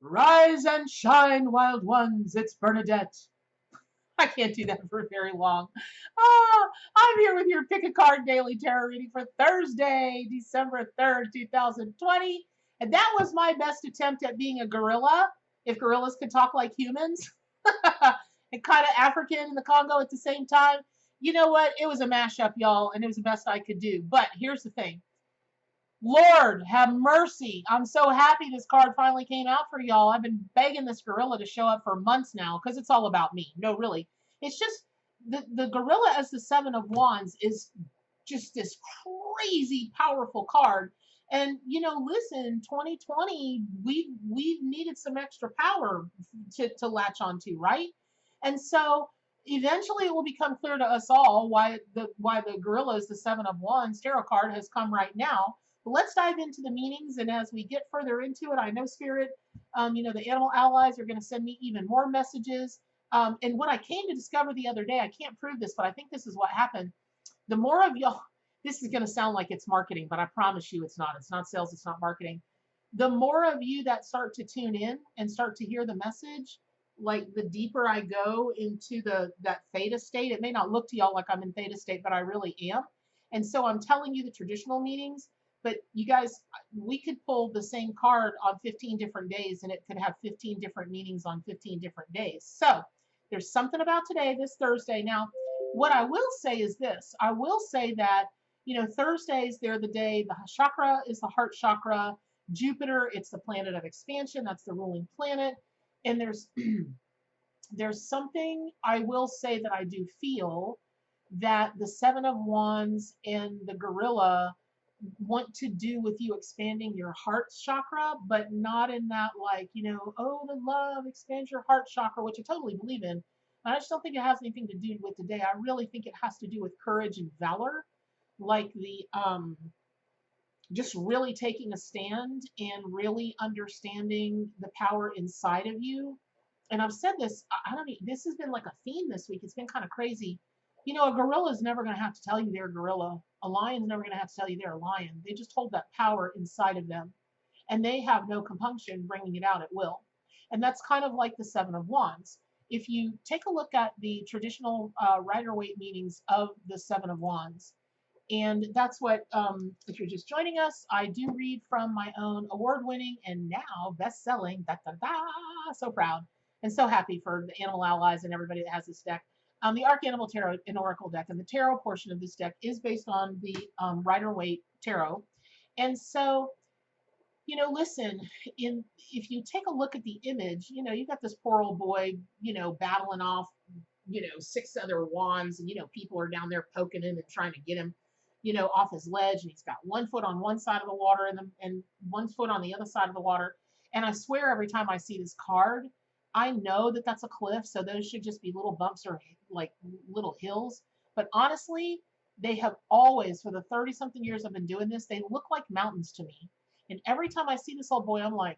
Rise and shine, wild ones. It's Bernadette. I can't do that for very long. I'm here with your Pick a Card Daily Tarot reading for Thursday, December 3rd, 2020. And that was my best attempt at being a gorilla, if gorillas could talk like humans, and kind of African in the Congo at the same time. You know what? It was a mashup, y'all, and it was the best I could do. But here's the thing. Lord have mercy. I'm so happy this card finally came out for y'all. I've been begging this gorilla to show up for months now because it's all about me. No, really. It's just the gorilla as the Seven of Wands is just this crazy powerful card. And listen, 2020, we needed some extra power to latch onto, right? And so eventually it will become clear to us all why the gorilla is the Seven of Wands tarot card has come right now. But let's dive into the meanings, and as we get further into it, I know Spirit, the animal allies are going to send me even more messages. And what I came to discover the other day, I can't prove this, but I think this is what happened. The more of y'all, this is going to sound like it's marketing, but I promise you it's not. It's not sales, it's not marketing. The more of you that start to tune in and start to hear the message, like the deeper I go into that theta state, it may not look to y'all like I'm in theta state, but I really am. And so I'm telling you the traditional meanings, but you guys, we could pull the same card on 15 different days and it could have 15 different meanings on 15 different days. So there's something about today, this Thursday. Now, what I will say is this. I will say that, Thursdays, they're the day, the chakra is the heart chakra. Jupiter, it's the planet of expansion. That's the ruling planet. And there's something I will say that I do feel that the Seven of Wands and the gorilla want to do with you expanding your heart chakra, but not in that like, oh, the love expands your heart chakra, which I totally believe in. I just don't think it has anything to do with today. I really think it has to do with courage and valor, like the just really taking a stand and really understanding the power inside of you. And I've said this, I don't know, this has been like a theme this week. It's been kind of crazy. A gorilla is never going to have to tell you they're a gorilla. A lion's never going to have to tell you they're a lion. They just hold that power inside of them. And they have no compunction bringing it out at will. And that's kind of like the Seven of Wands. If you take a look at the traditional Rider-Waite meanings of the Seven of Wands, and that's what, if you're just joining us, I do read from my own award-winning and now best-selling, so proud and so happy for the animal allies and everybody that has this deck. The Arcanimal Tarot and Oracle deck, and the tarot portion of this deck is based on the Rider-Waite Tarot. And so, listen, if you take a look at the image, you got this poor old boy, battling off, six other wands, and people are down there poking him and trying to get him, off his ledge, and he's got one foot on one side of the water and one foot on the other side of the water. And I swear every time I see this card, I know that that's a cliff, so those should just be little bumps or like little hills. But honestly, they have always, for the 30 something years I've been doing this, they look like mountains to me. And every time I see this old boy, I'm like,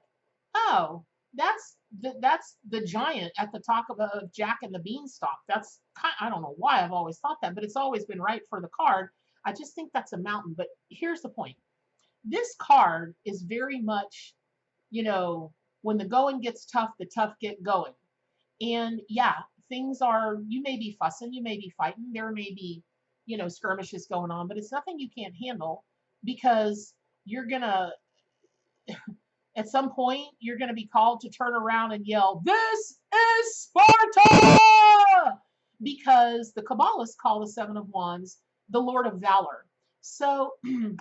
oh, that's the giant at the top of Jack and the Beanstalk. I don't know why I've always thought that, but it's always been right for the card. I just think that's a mountain. But here's the point. This card is very much, when the going gets tough, the tough get going. And yeah, you may be fussing, you may be fighting, there may be, skirmishes going on, but it's nothing you can't handle because you're going to, at some point, you're going to be called to turn around and yell, "This is Sparta!" Because the Kabbalists call the Seven of Wands the Lord of Valor. So, when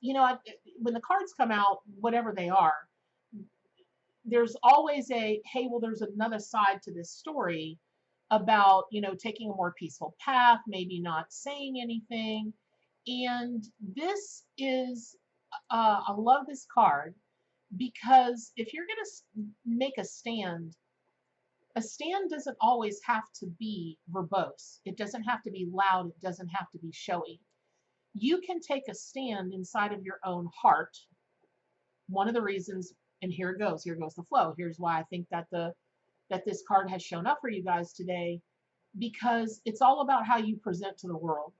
the cards come out, whatever they are, there's always hey, well, there's another side to this story about, taking a more peaceful path, maybe not saying anything. And this is, I love this card because if you're going to make a stand doesn't always have to be verbose. It doesn't have to be loud. It doesn't have to be showy. You can take a stand inside of your own heart. One of the reasons, and here goes the flow. Here's why I think that this card has shown up for you guys today, because it's all about how you present to the world.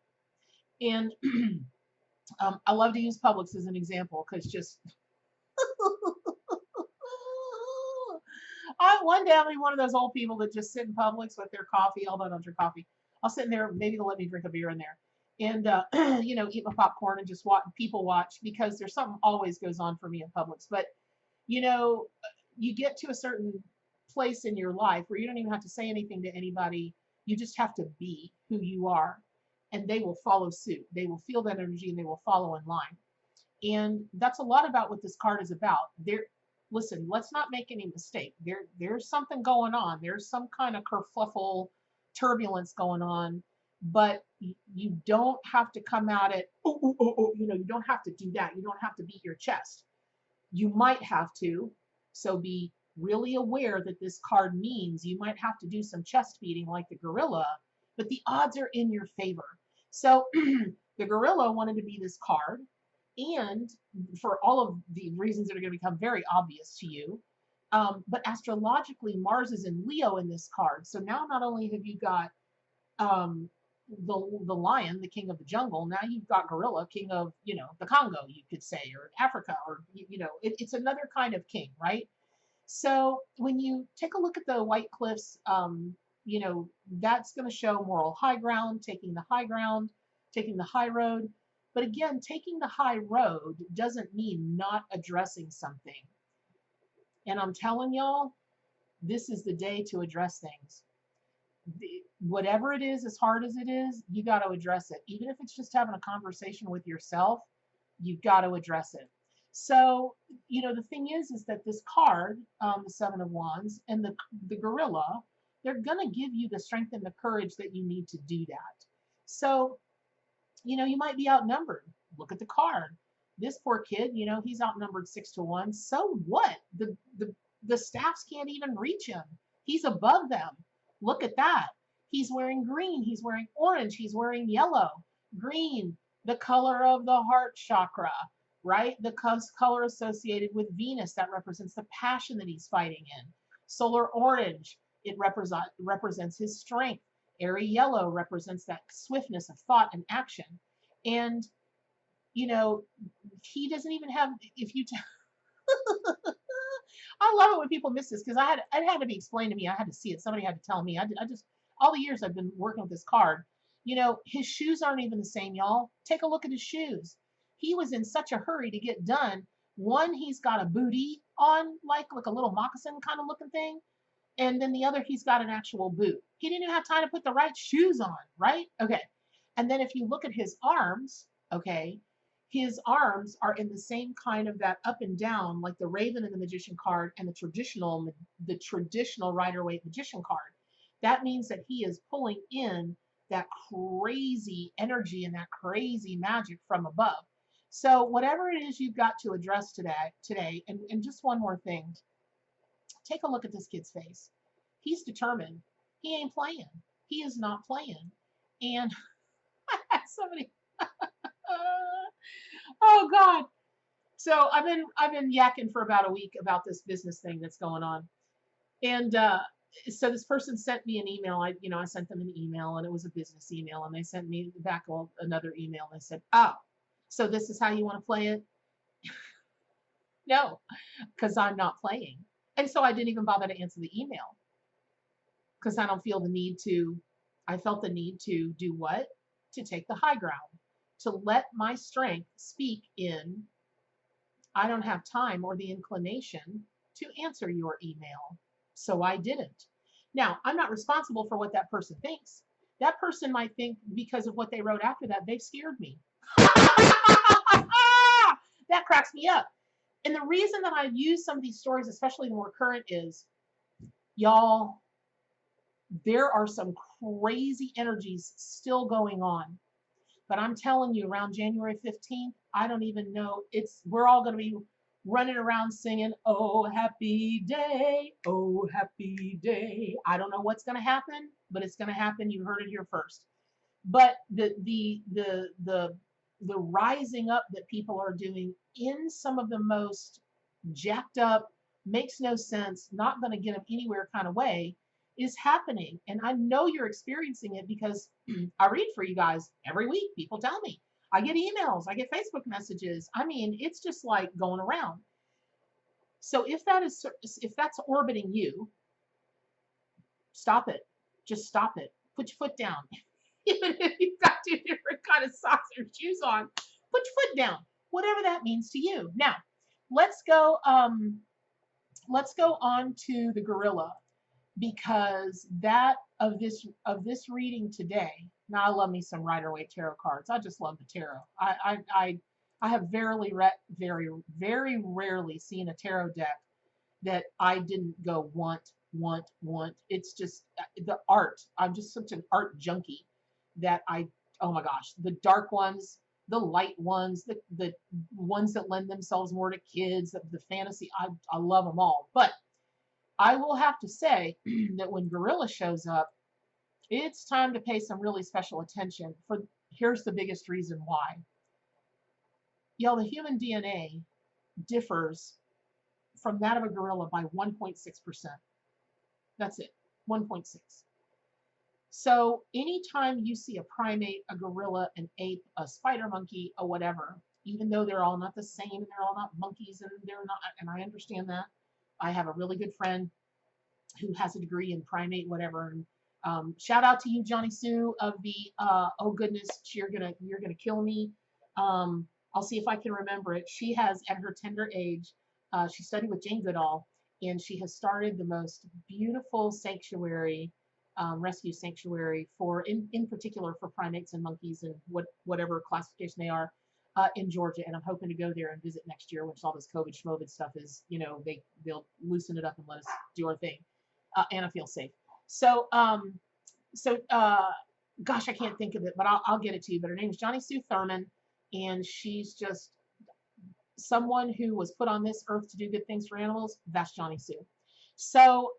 And I love to use Publix as an example because just One day I'll be one of those old people that just sit in Publix with their coffee, although I don't drink coffee. I'll sit in there, maybe they'll let me drink a beer in there. And eat my popcorn and just watch people watch, because there's something always goes on for me in Publix. But you know, you get to a certain place in your life where you don't even have to say anything to anybody. You just have to be who you are, and they will follow suit. They will feel that energy and they will follow in line. And that's a lot about what this card is about. Listen, let's not make any mistake. There's something going on. There's some kind of kerfluffle turbulence going on, but you don't have to come at it. You don't have to do that. You don't have to beat your chest. You might have to. So be really aware that this card means you might have to do some chest beating like the gorilla, but the odds are in your favor. So the gorilla wanted to be this card, and for all of the reasons that are going to become very obvious to you. But astrologically, Mars is in Leo in this card. So now not only have you got um, the lion, the king of the jungle, now you've got gorilla, king of, the Congo, you could say, or Africa, or, it's another kind of king, right? So when you take a look at the White Cliffs, that's going to show moral high ground, taking the high ground, taking the high road. But again, taking the high road doesn't mean not addressing something. And I'm telling y'all, this is the day to address things. Whatever it is, as hard as it is, you got to address it. Even if it's just having a conversation with yourself, you've got to address it. So, the thing is that this card, the Seven of Wands, and the gorilla, they're going to give you the strength and the courage that you need to do that. So, you might be outnumbered. Look at the card. This poor kid, he's outnumbered 6-1. So what? The staffs can't even reach him. He's above them. Look at that. He's wearing green. He's wearing orange. He's wearing yellow. Green, the color of the heart chakra, right? The color associated with Venus, that represents the passion that he's fighting in. Solar orange, it represents his strength. Airy yellow represents that swiftness of thought and action. And, he doesn't even have, I love it when people miss this, because it had to be explained to me. I had to see it. Somebody had to tell me. I just, all the years I've been working with this card, his shoes aren't even the same, y'all. Take a look at his shoes. He was in such a hurry to get done. One, he's got a bootie on, like a little moccasin kind of looking thing. And then the other, he's got an actual boot. He didn't even have time to put the right shoes on, right? Okay. And then if you look at his arms, okay, his arms are in the same kind of that up and down, like the Raven and the Magician card and the traditional Rider-Waite Magician card. That means that he is pulling in that crazy energy and that crazy magic from above. So whatever it is you've got to address today, and just one more thing. Take a look at this kid's face. He's determined. He ain't playing. He is not playing. And I had somebody, oh God. So I've been yakking for about a week about this business thing that's going on. And so this person sent me an email. I sent them an email, and it was a business email, and they sent me back another email. And they said, "Oh, so this is how you want to play it?" No, because I'm not playing. And so I didn't even bother to answer the email, because I don't feel the need to. I felt the need to do what? To take the high ground, to let my strength speak in. I don't have time or the inclination to answer your email. So I didn't. Now, I'm not responsible for what that person thinks. That person might think, because of what they wrote after that, they've scared me. That cracks me up. And the reason that I use some of these stories, especially the more current, is, y'all, there are some crazy energies still going on. But I'm telling you, around January 15th, I don't even know. We're all going to be running around singing, "Oh, happy day, oh, happy day." I don't know what's going to happen, but it's going to happen. You heard it here first. But the rising up that people are doing in some of the most jacked up, makes no sense, not going to get them anywhere kind of way, is happening. And I know you're experiencing it, because I read for you guys every week. People tell me. I get emails. I get Facebook messages. I mean, it's just like going around. So if that's orbiting you, stop it. Just stop it. Put your foot down. Even if you've got two different kind of socks or shoes on, put your foot down. Whatever that means to you. Now, let's go. Let's go on to the gorilla, because that of this reading today. Now, I love me some Rider Waite tarot cards. I just love the tarot. I have very rarely seen a tarot deck that I didn't go want. It's just the art. I'm just such an art junkie that oh my gosh, the dark ones, the light ones, the ones that lend themselves more to kids, the fantasy. I love them all. But I will have to say that when Gorilla shows up, it's time to pay some really special attention. Here's the biggest reason why. Y'all, the human DNA differs from that of a gorilla by 1.6%. That's it, 1.6. So anytime you see a primate, a gorilla, an ape, a spider monkey, or whatever, even though they're all not the same and they're all not monkeys and they're not, and I understand that. I have a really good friend who has a degree in primate, whatever. And shout out to you, Johnny Sue of the oh goodness, you're gonna kill me. I'll see if I can remember it. She has, at her tender age, she studied with Jane Goodall, and she has started the most beautiful sanctuary, rescue sanctuary for, in particular, for primates and monkeys and whatever classification they are, in Georgia. And I'm hoping to go there and visit next year, once all this COVID schmovid stuff is, they'll loosen it up and let us do our thing. And I feel safe. So, gosh, I can't think of it, but I'll get it to you. But her name is Johnny Sue Thurman, and she's just someone who was put on this earth to do good things for animals. That's Johnny Sue. So,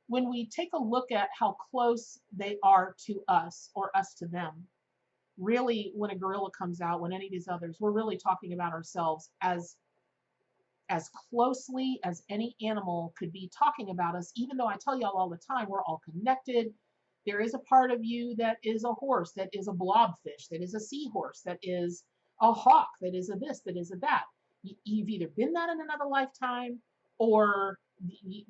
when we take a look at how close they are to us, or us to them, really, when a gorilla comes out, when any of these others, we're really talking about ourselves as closely as any animal could be talking about us, even though I tell y'all all the time, we're all connected. There is a part of you that is a horse, that is a blobfish, that is a seahorse, that is a hawk, that is a this, that is a that. You've either been that in another lifetime, or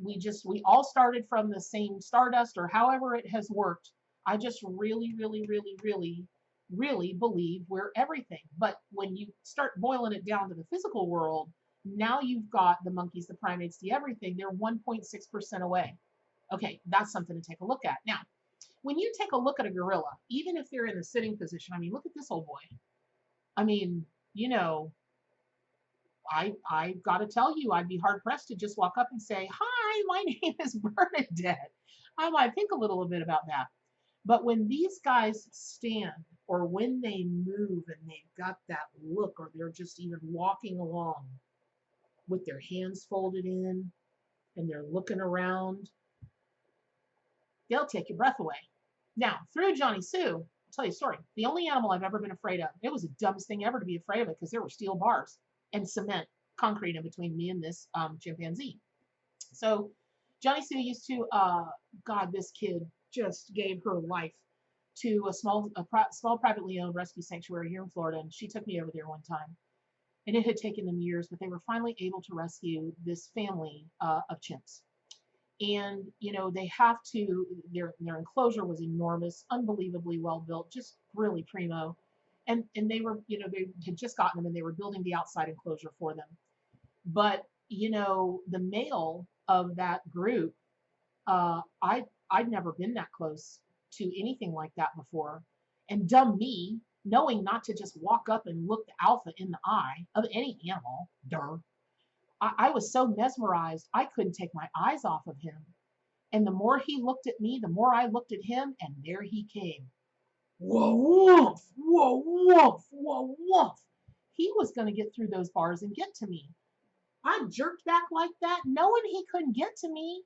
we all started from the same stardust, or however it has worked. I just really believe we're everything. But when you start boiling it down to the physical world, now you've got the monkeys, the primates, the everything. They're 1.6% away. Okay, that's something to take a lolook at. Now, when you take a look at a gorilla, even if they're in the sitting position, I mean, look at this old boy. I mean, I got to tell you, I'd be hard pressed to just walk up and say, "Hi, my name is Bernadette." I might think a little bit about that. But when these guys stand, or when they move and they've got that look, or they're just even walking along with their hands folded in and they're looking around, they'll take your breath away. Now, through Johnny Sue, I'll tell you a story. The only animal I've ever been afraid of, it was the dumbest thing ever to be afraid of it, because there were steel bars and cement, concrete in between me and this chimpanzee. So Johnny Sue used to, God, this kid just gave her life to a small privately owned rescue sanctuary here in Florida, and she took me over there one time. And it had taken them years, but they were finally able to rescue this family of chimps. And they have to. Their enclosure was enormous, unbelievably well built, just really primo. And they were, they had just gotten them, and they were building the outside enclosure for them. But the male of that group, I'd never been that close to anything like that before, and dumb me, knowing not to just walk up and look the alpha in the eye of any animal. I was so mesmerized, I couldn't take my eyes off of him. And the more he looked at me, the more I looked at him, and there he came. Whoa, woof, whoa, woof, whoa, woof. He was going to get through those bars and get to me. I jerked back like that, knowing he couldn't get to me.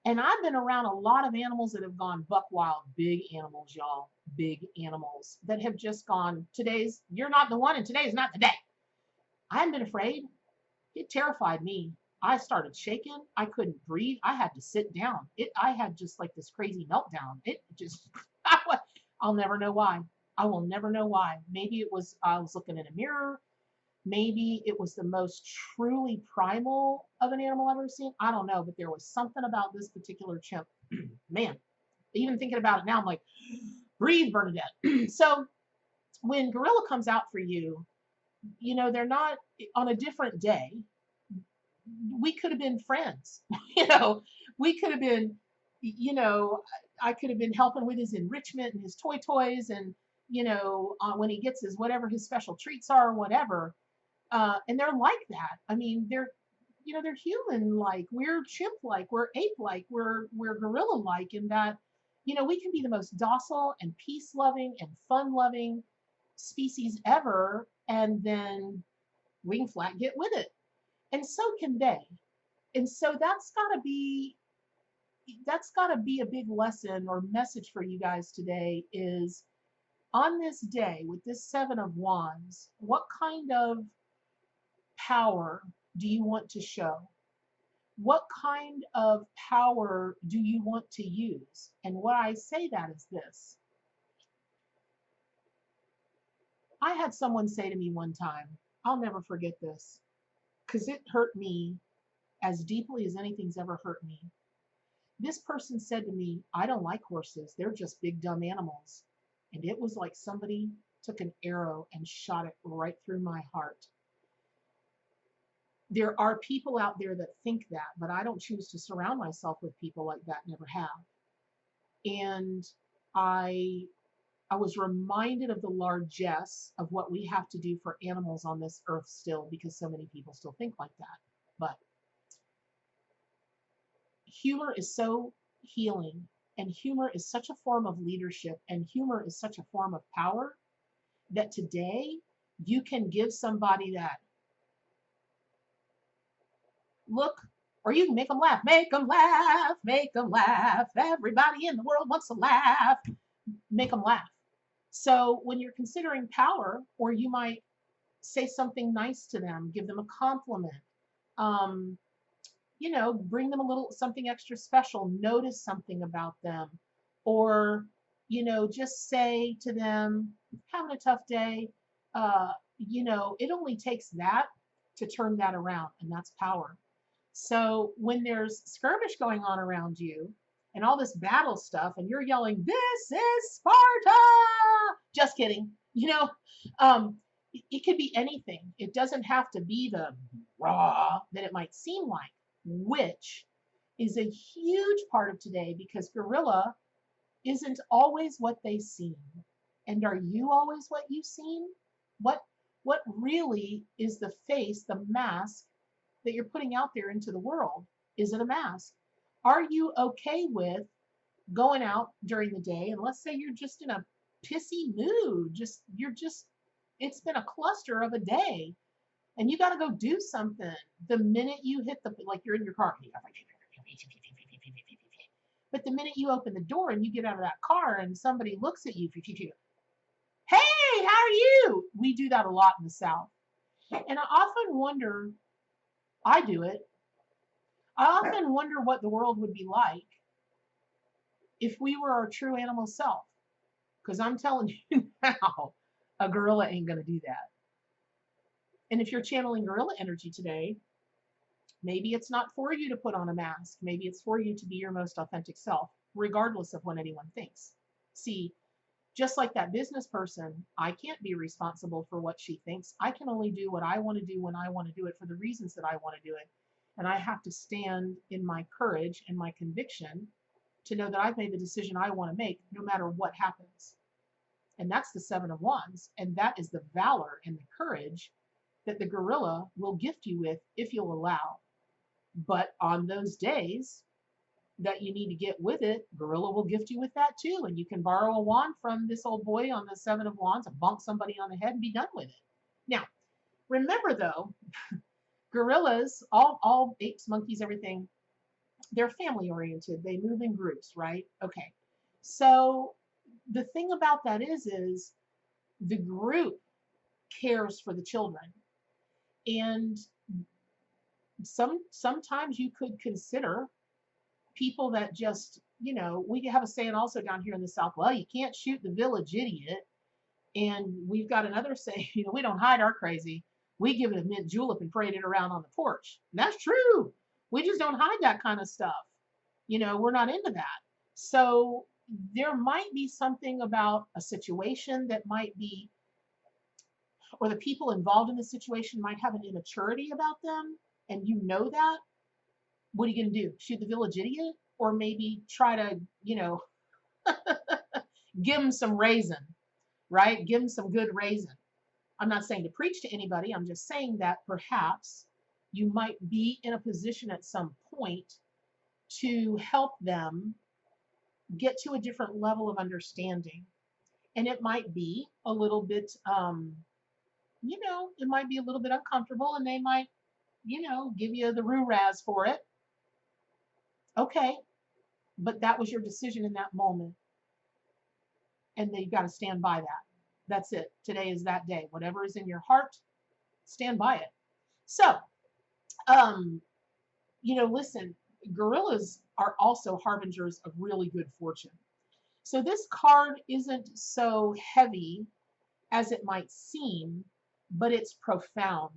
And I've been around a lot of animals that have gone buck wild, big animals, y'all, big animals that have just gone, you're not the one, and today's not the day. I haven't been afraid. It terrified me. I started shaking. I couldn't breathe. I had to sit down. I had just like this crazy meltdown. I'll never know why. I will never know why. Maybe it was, I was looking in a mirror. Maybe it was the most truly primal of an animal I've ever seen. I don't know, but there was something about this particular chimp. Man, even thinking about it now, I'm like, breathe, Bernadette. So when gorilla comes out for you, you know, they're not on a different day. We could have been friends. You know, we could have been, you know, I could have been helping with his enrichment and his toys and, you know, when he gets his whatever his special treats are or whatever. And they're like that. I mean, they're, you know, they're human like, we're chimp like, we're ape like, we're gorilla like, in that, you know, we can be the most docile and peace loving and fun loving species ever, and then we can flat get with it, and so can they. And so that's got to be a big lesson or message for you guys today, is on this day with this 7 of Wands, what kind of power do you want to show? What kind of power do you want to use? And why I say that is this. I had someone say to me one time, I'll never forget this, because it hurt me as deeply as anything's ever hurt me. This person said to me, I don't like horses. They're just big, dumb animals. And it was like somebody took an arrow and shot it right through my heart. There are people out there that think that, but I don't choose to surround myself with people like that, never have. And I was reminded of the largesse of what we have to do for animals on this earth still, because so many people still think like that. But humor is so healing, and humor is such a form of leadership, and humor is such a form of power, that today you can give somebody that look, or you can make them laugh. Make them laugh, make them laugh. Everybody in the world wants to laugh. Make them laugh. So when you're considering power, or you might say something nice to them, give them a compliment, you know, bring them a little something extra special, notice something about them, or, you know, just say to them, having a tough day, you know, it only takes that to turn that around, and that's power. So when there's skirmish going on around you and all this battle stuff, and you're yelling, "This is Sparta!" Just kidding. You know, it could be anything. It doesn't have to be the raw that it might seem like, which is a huge part of today, because gorilla isn't always what they seem. And are you always what you seem? What really is the face, the mask that you're putting out there into the world? Is it a mask? Are you okay with going out during the day, and let's say you're just in a pissy mood, it's been a cluster of a day, and you got to go do something. The minute you hit like you're in your car, but the minute you open the door and you get out of that car and somebody looks at you, hey, how are you? We do that a lot in the South. And I often wonder, I do it, I often wonder what the world would be like if we were our true animal self. Because I'm telling you now, a gorilla ain't going to do that. And if you're channeling gorilla energy today, maybe it's not for you to put on a mask. Maybe it's for you to be your most authentic self, regardless of what anyone thinks. See, just like that business person, I can't be responsible for what she thinks. I can only do what I want to do when I want to do it, for the reasons that I want to do it. And I have to stand in my courage and my conviction to know that I've made the decision I want to make, no matter what happens. And that's the 7 of Wands. And that is the valor and the courage that the gorilla will gift you with, if you'll allow. But on those days that you need to get with it, gorilla will gift you with that too. And you can borrow a wand from this old boy on the 7 of Wands and bonk somebody on the head and be done with it. Now, remember though, gorillas, all apes, monkeys, everything, they're family oriented. They move in groups, right? Okay. So the thing about that is the group cares for the children. And sometimes you could consider people that just, you know, we have a saying also down here in the South, well, you can't shoot the village idiot. And we've got another saying, you know, we don't hide our crazy. We give it a mint julep and parade it around on the porch. And that's true. We just don't hide that kind of stuff. We're not into that. So there might be something about a situation that might be, or the people involved in the situation might have an immaturity about them, and that. What are you going to do? Shoot the village idiot? Or maybe try to, give them some raisin, right? Give them some good raisin. I'm not saying to preach to anybody. I'm just saying that perhaps you might be in a position at some point to help them get to a different level of understanding. And it might be a little bit, it might be a little bit uncomfortable, and they might, give you the roo-raz for it. Okay. But that was your decision in that moment. And then you've got to stand by that. That's it. Today is that day. Whatever is in your heart, stand by it. So, listen, gorillas are also harbingers of really good fortune. So this card isn't so heavy as it might seem, but it's profound.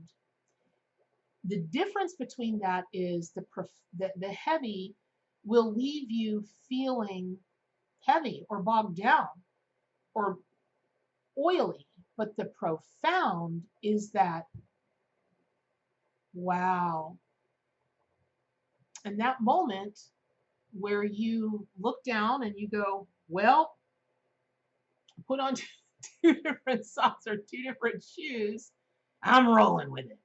The difference between that is the heavy will leave you feeling heavy or bogged down or oily, but the profound is that, wow. And that moment where you look down and you go, well, put on two different socks or two different shoes, I'm rolling with it.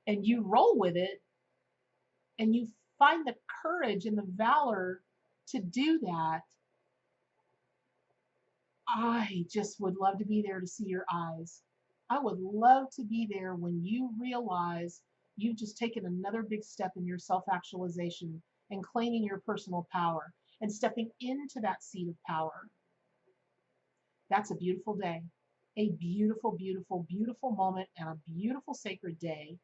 And you roll with it, and you find the courage and the valor to do that. I just would love to be there to see your eyes. I would love to be there when you realize you've just taken another big step in your self-actualization and claiming your personal power and stepping into that seat of power. That's a beautiful day. A beautiful, beautiful, beautiful moment and a beautiful sacred day.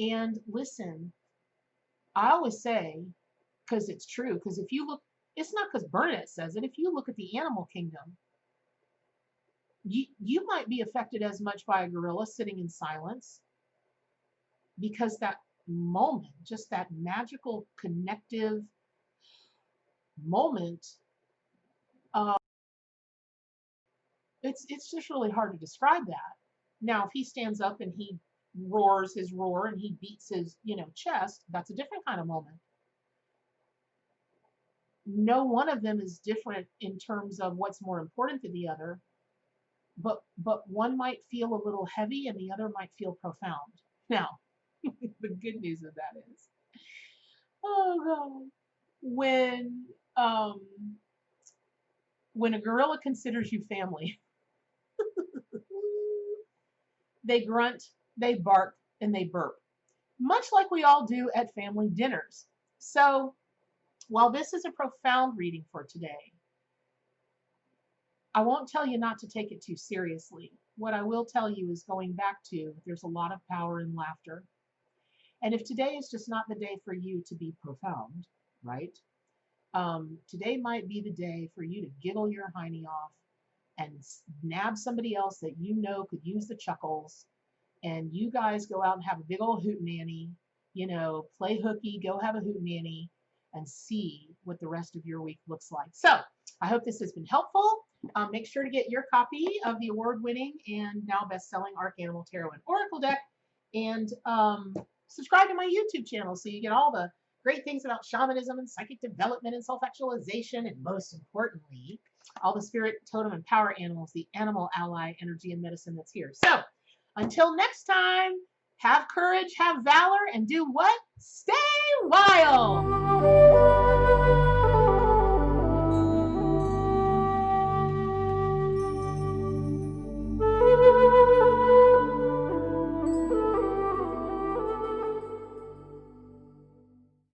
And listen, I always say, because it's true, because if you look, it's not because Bernadette says it, if you look at the animal kingdom, you might be affected as much by a gorilla sitting in silence, because that moment, just that magical connective moment, it's just really hard to describe that. Now, if he stands up and he roars his roar and he beats his, chest, that's a different kind of moment. No one of them is different in terms of what's more important to the other, but one might feel a little heavy and the other might feel profound. Now, the good news of that is, oh God, when a gorilla considers you family, they grunt, they bark, and they burp, much like we all do at family dinners. So while this is a profound reading for today, I won't tell you not to take it too seriously. What I will tell you is, going back to, there's a lot of power in laughter. And if today is just not the day for you to be profound, right? Today might be the day for you to giggle your hiney off and nab somebody else that could use the chuckles, and you guys go out and have a big old hootenanny, play hooky, go have a hootenanny, and see what the rest of your week looks like. So I hope this has been helpful. Make sure to get your copy of the award-winning and now best-selling Arcanimal Tarot and Oracle deck, and subscribe to my YouTube channel so you get all the great things about shamanism and psychic development and self-actualization, and most importantly, all the spirit, totem, and power animals, the animal ally energy and medicine that's here. So until next time, have courage, have valor, and do what? Stay wild!